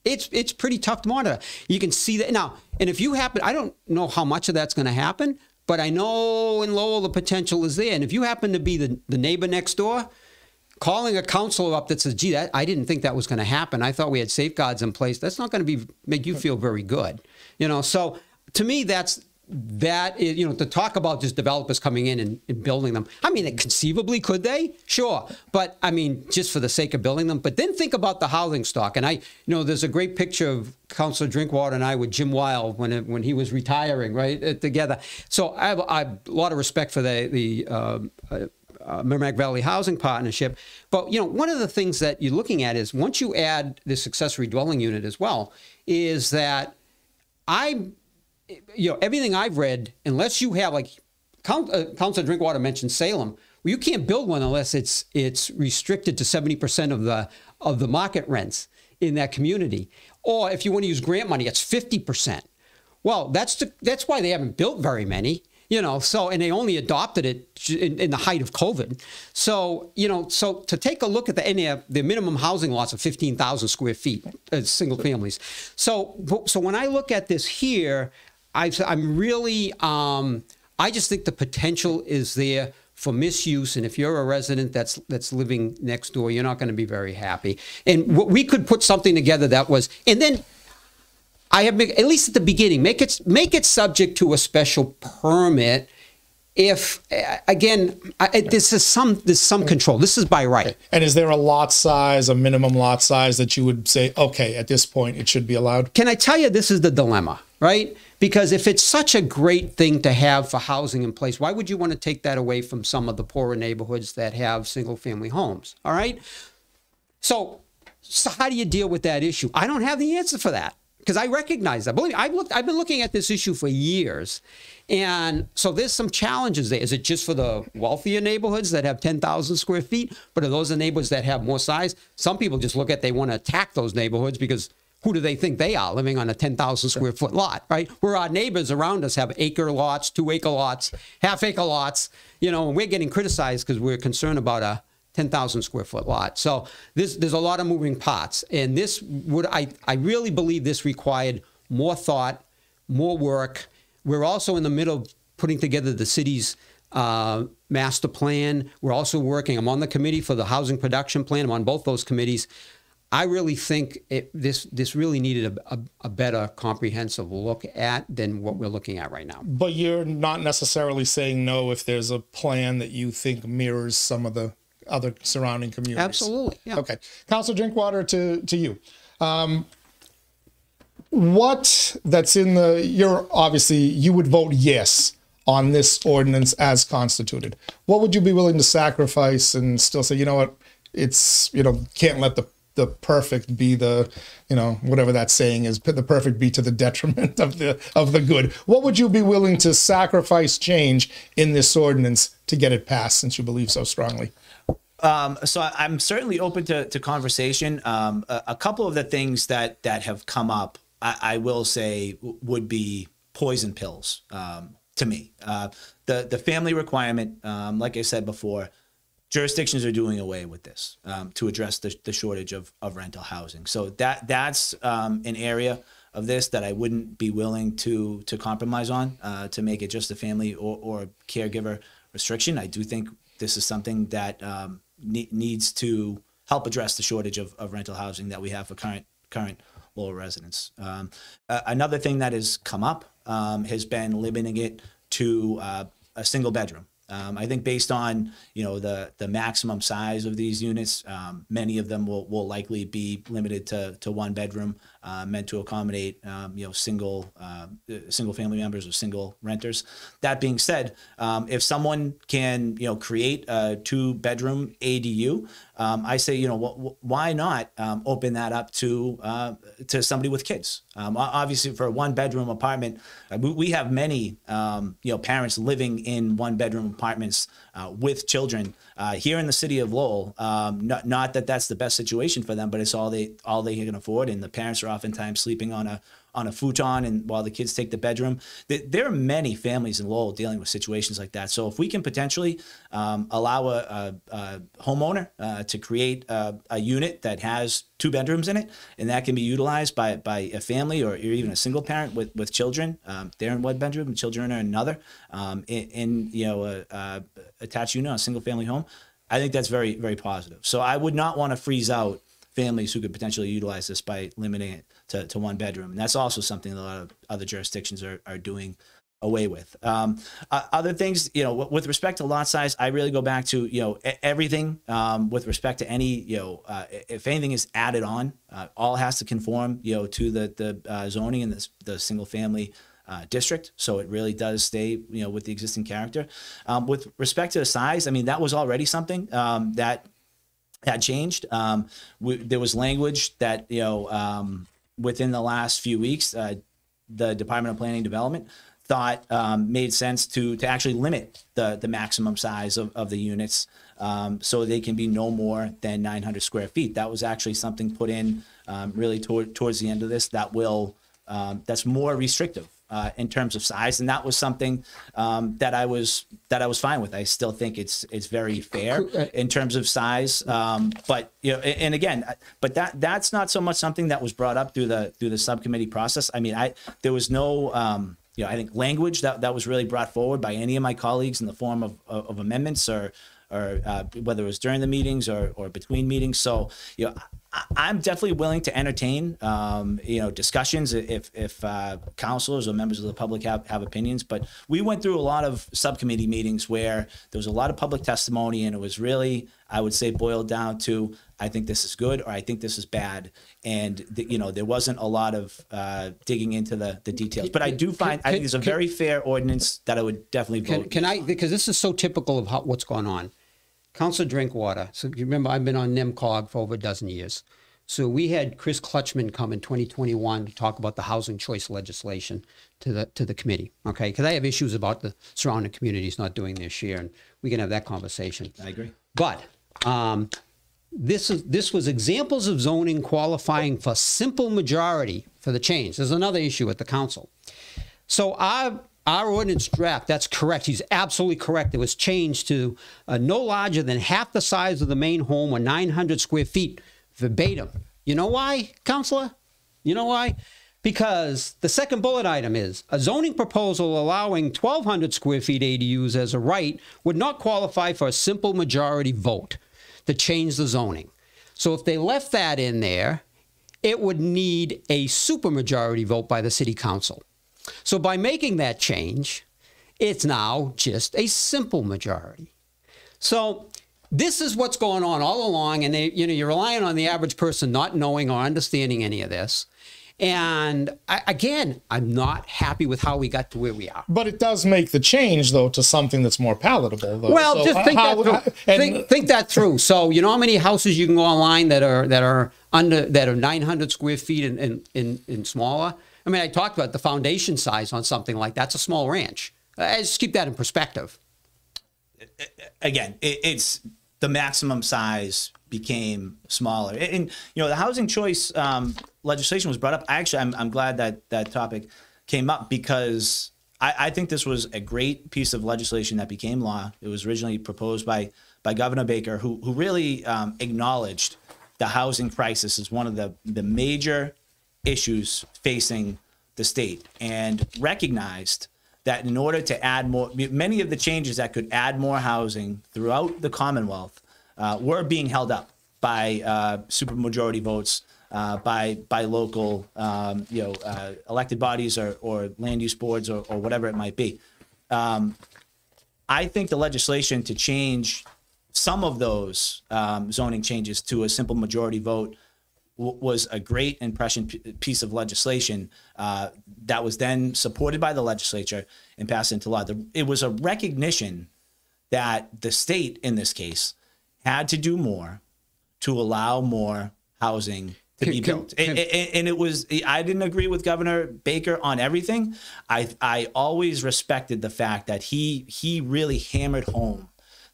it's pretty tough to monitor. You can see that now. And if you happen, I don't know how much of that's going to happen, but I know in Lowell the potential is there. And if you happen to be the neighbor next door, calling a councilor up that says, gee, I didn't think that was going to happen. I thought we had safeguards in place. That's not going to make you feel very good. So to me, that is, to talk about just developers coming in and building them. I mean, conceivably, could they? Sure. But I mean, just for the sake of building them. But then think about the housing stock. And there's a great picture of Councilor Drinkwater and I with Jim Weil when he was retiring, right, together. So I have a lot of respect for the Merrimack Valley Housing Partnership. But, one of the things that you're looking at is once you add this accessory dwelling unit as well, is that everything I've read, unless you have, like, Councilor Drinkwater mentioned Salem, well, you can't build one unless it's restricted to 70% of the market rents in that community. Or if you want to use grant money, it's 50%. Well, that's why they haven't built very many. And they only adopted it in the height of COVID. So, so to take a look at the minimum housing lots of 15,000 square feet, single families. So when I look at this here, I'm really, I just think the potential is there for misuse. And if you're a resident that's living next door, you're not going to be very happy. And we could put something together that was, and then I have, at least at the beginning, make it subject to a special permit. If again, there's some control. This is by right. And is there a lot size, a minimum lot size that you would say, okay, at this point it should be allowed? Can I tell you, this is the dilemma, right? Because if it's such a great thing to have for housing in place, why would you want to take that away from some of the poorer neighborhoods that have single-family homes? All right. So how do you deal with that issue? I don't have the answer for that. Because I recognize that. Believe me, I've been looking at this issue for years. And so there's some challenges there. Is it just for the wealthier neighborhoods that have 10,000 square feet? But are those the neighborhoods that have more size? Some people just look at, they want to attack those neighborhoods because who do they think they are living on a 10,000 square foot lot, right? Where our neighbors around us have acre lots, 2 acre lots, half acre lots, and we're getting criticized because we're concerned about a 10,000 square foot lot. So there's a lot of moving parts. And I really believe this required more thought, more work. We're also in the middle of putting together the city's master plan. We're also working, I'm on the committee for the housing production plan. I'm on both those committees. I really think this really needed a better comprehensive look at than what we're looking at right now. But you're not necessarily saying no if there's a plan that you think mirrors some of the other surrounding communities. Absolutely. Yeah. Okay. Councilor Drinkwater, to you. What that's in you're obviously, you would vote yes on this ordinance as constituted. What would you be willing to sacrifice and still say, you know what, it's, can't let the perfect be the, whatever that saying is, the perfect be to the detriment of the good. What would you be willing to sacrifice, change in this ordinance to get it passed, since you believe so strongly? So I'm certainly open to conversation. A couple of the things that have come up, I will say, would be poison pills to me. The family requirement, like I said before, jurisdictions are doing away with this to address the shortage of rental housing. So that's an area of this that I wouldn't be willing to compromise on to make it just a family or caregiver restriction. I do think this is something that needs to help address the shortage of rental housing that we have for current Lowell residents. Another thing that has come up has been limiting it to a single bedroom. I think based on the maximum size of these units, many of them will likely be limited to one bedroom, meant to accommodate single family members or single renters. That being said, if someone can create a 2-bedroom ADU, I say why not open that up to somebody with kids? Obviously, for a 1-bedroom apartment, we have many parents living in 1-bedroom apartments with children here in the city of Lowell. Not that that's the best situation for them, but it's all they can afford, and the parents are oftentimes sleeping on a futon, and while the kids take the bedroom. There are many families in Lowell dealing with situations like that. So if we can potentially allow a homeowner to create a unit that has 2 bedrooms in it, and that can be utilized by a family or even a single parent with children, they're in one bedroom and children are in another, in a attached unit on a single family home, I think that's very, very positive. So I would not want to freeze out families who could potentially utilize this by limiting it to 1 bedroom. And that's also something that a lot of other jurisdictions are doing away with. Other things, with respect to lot size, I really go back to, everything with respect to any, if anything is added on, all has to conform, to the zoning in the single family district. So it really does stay, with the existing character. With respect to the size, I mean, that was already something that had changed. There was language that, within the last few weeks, the Department of Planning and Development thought made sense to actually limit the maximum size of the units, so they can be no more than 900 square feet. That was actually something put in really towards the end of this that's more restrictive in terms of size, and that was something that I was fine with. I still think it's very fair in terms of size, but and again, but that's not so much something that was brought up through the subcommittee process. I mean, there was no I think language that was really brought forward by any of my colleagues in the form of amendments or whether it was during the meetings or between meetings. So I'm definitely willing to entertain discussions if councilors or members of the public have opinions. But we went through a lot of subcommittee meetings where there was a lot of public testimony, and it was really, I would say, boiled down to, I think this is good or I think this is bad, and there wasn't a lot of digging into the details. But I do find I think it's a very fair ordinance that I would definitely vote. Can I, because this is so typical of what's going on. Councilor Drinkwater. So you remember, I've been on NIMCOG for over a dozen years. So we had Chris Clutchman come in 2021 to talk about the housing choice legislation to the committee. Okay, because I have issues about the surrounding communities not doing their share, and we can have that conversation. I agree. But this was examples of zoning qualifying for simple majority for the change. There's another issue at the council. So our ordinance draft, that's correct. He's absolutely correct. It was changed to no larger than half the size of the main home or 900 square feet, verbatim. You know why, Councilor? You know why? Because the second bullet item is a zoning proposal allowing 1,200 square feet ADUs as a right would not qualify for a simple majority vote to change the zoning. So if they left that in there, it would need a supermajority vote by the city council. So by making that change, it's now just a simple majority. So this is what's going on all along, and you're relying on the average person not knowing or understanding any of this. And I'm not happy with how we got to where we are. But it does make the change, though, to something that's more palatable, though. Well, so just think that through. Think that through. So you know how many houses you can go online that are 900 square feet and smaller? I mean, I talked about the foundation size on something like that's a small ranch. Just keep that in perspective. Again, it's the maximum size became smaller, and the housing choice legislation was brought up. Actually, I'm glad that topic came up because I think this was a great piece of legislation that became law. It was originally proposed by Governor Baker, who really acknowledged the housing crisis as one of the major issues facing the state and recognized that in order to add more, many of the changes that could add more housing throughout the Commonwealth were being held up by supermajority votes, by local elected bodies or land use boards or whatever it might be. I think the legislation to change some of those zoning changes to a simple majority vote was a great and prescient piece of legislation that was then supported by the legislature and passed into law. It was a recognition that the state, in this case, had to do more to allow more housing to be built. And it was, I didn't agree with Governor Baker on everything. I always respected the fact that he really hammered home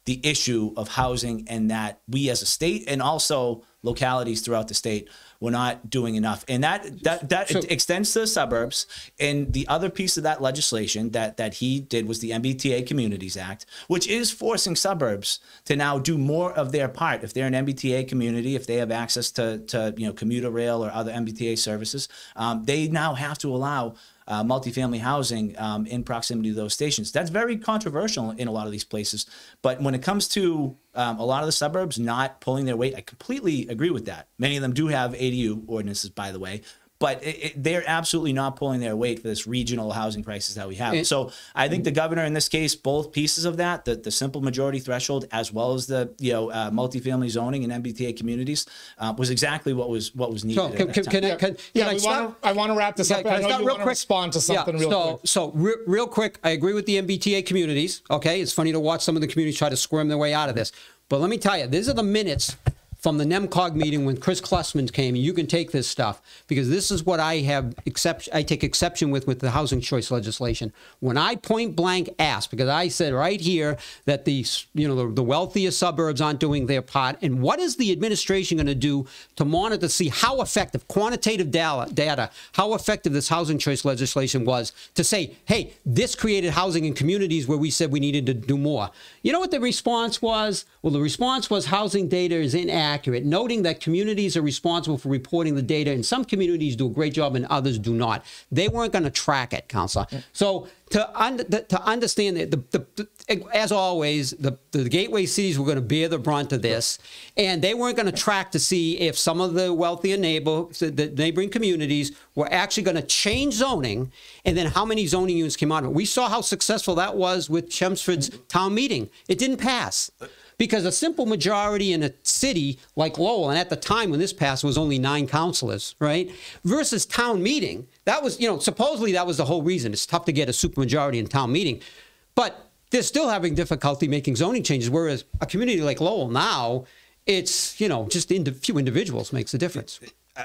the issue of housing, and that we as a state and also localities throughout the state were not doing enough. And that extends to the suburbs. And the other piece of that legislation that he did was the MBTA Communities Act, which is forcing suburbs to now do more of their part. If they're an MBTA community, if they have access to commuter rail or other MBTA services, they now have to allow multifamily housing in proximity to those stations. That's very controversial in a lot of these places. But when it comes to a lot of the suburbs not pulling their weight, I completely agree with that. Many of them do have ADU ordinances, by the way, but they're absolutely not pulling their weight for this regional housing crisis that we have. So I think the governor, in this case, both pieces of that, the simple majority threshold, as well as the multifamily zoning and MBTA communities, was exactly what was needed. So I want to wrap this up. I know you want to respond to something real quick. So real quick, I agree with the MBTA communities. Okay, it's funny to watch some of the communities try to squirm their way out of this. But let me tell you, these are the minutes from the NEMCOG meeting when Chris Klussman came, and you can take this stuff, because this is what I take exception with the housing choice legislation. When I point blank asked, because I said right here that the wealthier suburbs aren't doing their part, and what is the administration going to do to monitor to see how effective, quantitative data, how effective this housing choice legislation was to say, hey, this created housing in communities where we said we needed to do more. You know what the response was? Well, the response was housing data is inaccurate, noting that communities are responsible for reporting the data, and some communities do a great job and others do not. They weren't going to track it, Councilor. So to understand that, as always, the gateway cities were going to bear the brunt of this, and they weren't going to track to see if some of the wealthier the neighboring communities were actually going to change zoning, and then how many zoning units came out of it. We saw how successful that was with Chelmsford's town meeting. It didn't pass. Because a simple majority in a city like Lowell, and at the time when this passed, was only 9 councilors, right? Versus town meeting, that was, supposedly that was the whole reason. It's tough to get a supermajority in town meeting. But they're still having difficulty making zoning changes, whereas a community like Lowell now, it's, just few individuals makes a difference.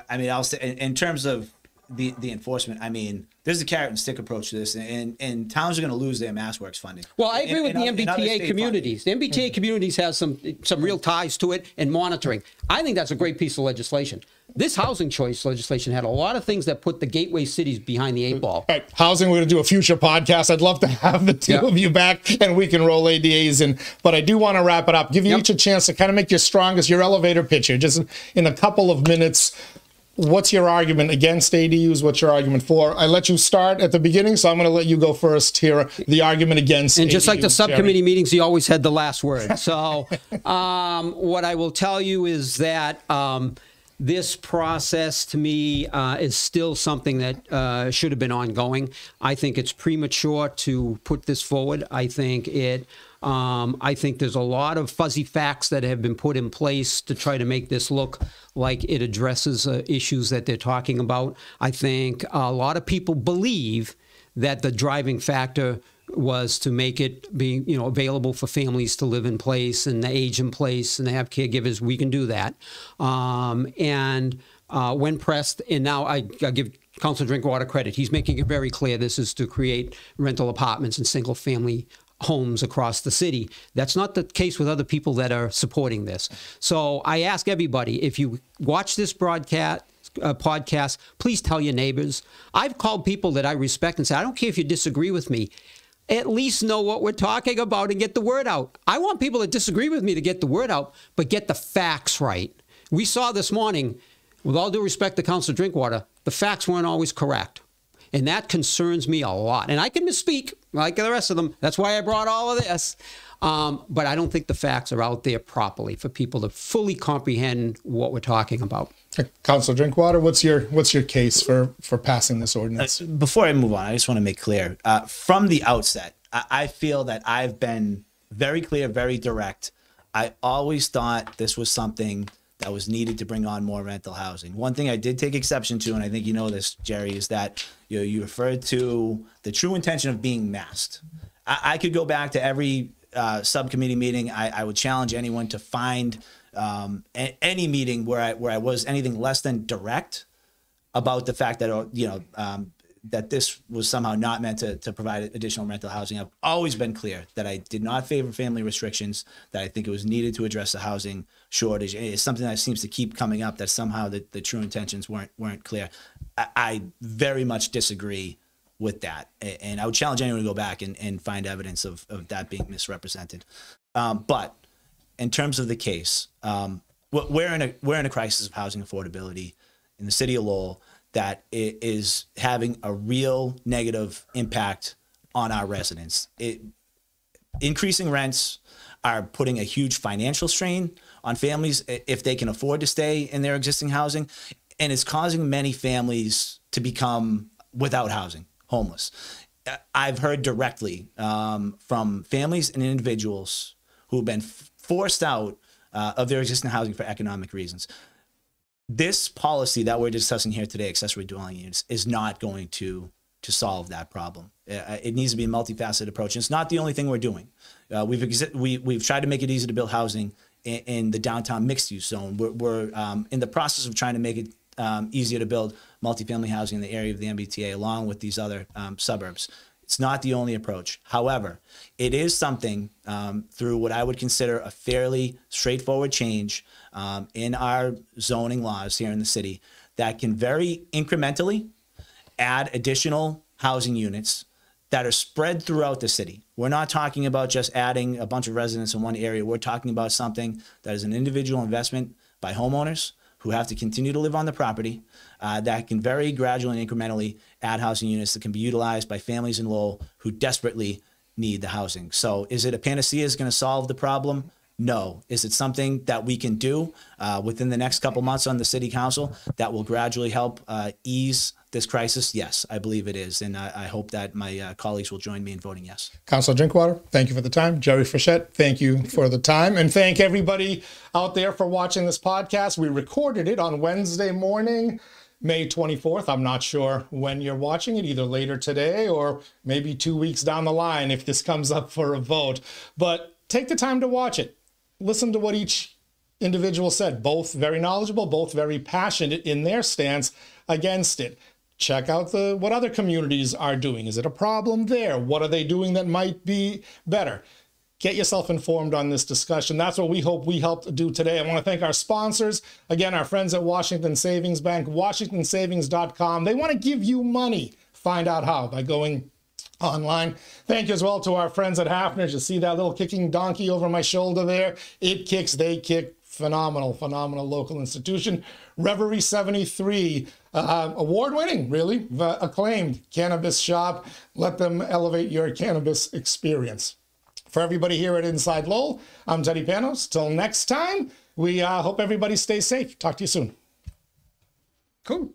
I mean, I'll say, in terms of the enforcement, I mean, there's a carrot and stick approach to this, and towns are going to lose their MassWorks funding. Well, I agree with the MBTA communities. The MBTA communities has some real ties to it and monitoring. I think that's a great piece of legislation. This housing choice legislation had a lot of things that put the gateway cities behind the 8 ball. All right, housing, we're going to do a future podcast. I'd love to have the two of you back and we can roll ADAs in. But I do want to wrap it up. Give you each a chance to kind of make your elevator pitch here, just in a couple of minutes. What's your argument against ADUs? What's your argument for? I let you start at the beginning, so I'm going to let you go first here. The argument against and just ADUs, like the subcommittee meetings, he always had the last word. So what I will tell you is that this process, to me, is still something that should have been ongoing. I think it's premature to put this forward. I think there's a lot of fuzzy facts that have been put in place to try to make this look like it addresses issues that they're talking about. I think a lot of people believe that the driving factor was to make it be, available for families to live in place and age in place and have caregivers. We can do that. When pressed, and now I give Councilor Drinkwater credit. He's making it very clear this is to create rental apartments and single family homes across the city. That's not the case with other people that are supporting this. So I ask everybody, if you watch this podcast, please tell your neighbors. I've called people that I respect and say, I don't care if you disagree with me, at least know what we're talking about and get the word out. I want people that disagree with me to get the word out, but get the facts right. We saw this morning, with all due respect to Councilor Drinkwater, the facts weren't always correct. And that concerns me a lot. And I can misspeak like the rest of them. That's why I brought all of this. But I don't think the facts are out there properly for people to fully comprehend what we're talking about. Councilor Drinkwater, what's your case for passing this ordinance? Before I move on, I just want to make clear, from the outset, I feel that I've been very clear, very direct. I always thought this was something that was needed to bring on more rental housing. One thing I did take exception to, and I think you know this, Jerry, is that you referred to the true intention of being masked. I could go back to every subcommittee meeting. I would challenge anyone to find any meeting where I was anything less than direct about the fact that that this was somehow not meant to provide additional rental housing. I've always been clear that I did not favor family restrictions, that I think it was needed to address the housing shortage. It's something that seems to keep coming up, that somehow the true intentions weren't clear. I very much disagree with that. And I would challenge anyone to go back and find evidence of that being misrepresented. But in terms of the case, we're in a crisis of housing affordability in the city of Lowell that is having a real negative impact on our residents. Increasing rents are putting a huge financial strain on families if they can afford to stay in their existing housing, and it's causing many families to become without housing, homeless. I've heard directly from families and individuals who have been forced out of their existing housing for economic reasons. This policy that we're discussing here today, accessory dwelling units, is not going to solve that problem. It needs to be a multifaceted approach. And it's not the only thing we're doing. We've tried to make it easy to build housing in the downtown mixed-use zone. We're in the process of trying to make it easier to build multifamily housing in the area of the MBTA, along with these other suburbs. It's not the only approach. However, it is something through what I would consider a fairly straightforward change in our zoning laws here in the city that can very incrementally add additional housing units that are spread throughout the city. We're not talking about just adding a bunch of residents in one area. We're talking about something that is an individual investment by homeowners who have to continue to live on the property, that can very gradually and incrementally add housing units that can be utilized by families in Lowell who desperately need the housing. So is it a panacea? Is it going to solve the problem? No. Is it something that we can do within the next couple months on the city council that will gradually help ease this crisis? Yes, I believe it is. And I hope that my colleagues will join me in voting yes. Councilor Drinkwater, thank you for the time. Jerry Frechette, thank you for the time. And thank everybody out there for watching this podcast. We recorded it on Wednesday morning, May 24th. I'm not sure when you're watching it, either later today or maybe 2 weeks down the line if this comes up for a vote. But take the time to watch it. Listen to what each individual said, both very knowledgeable, both very passionate in their stance against it. Check out what other communities are doing. Is it a problem there? What are they doing that might be better? Get yourself informed on this discussion. That's what we hope we helped do today. I want to thank our sponsors. Again, our friends at Washington Savings Bank, WashingtonSavings.com. They want to give you money. Find out how by going online. Thank you as well to our friends at Hafner's. You see that little kicking donkey over my shoulder there? It kicks, they kick. Phenomenal local institution. Reverie 73, award-winning, really, acclaimed cannabis shop. Let them elevate your cannabis experience. For everybody here at Inside Lowell, I'm Teddy Panos. Till next time, we hope everybody stays safe. Talk to you soon. Cool.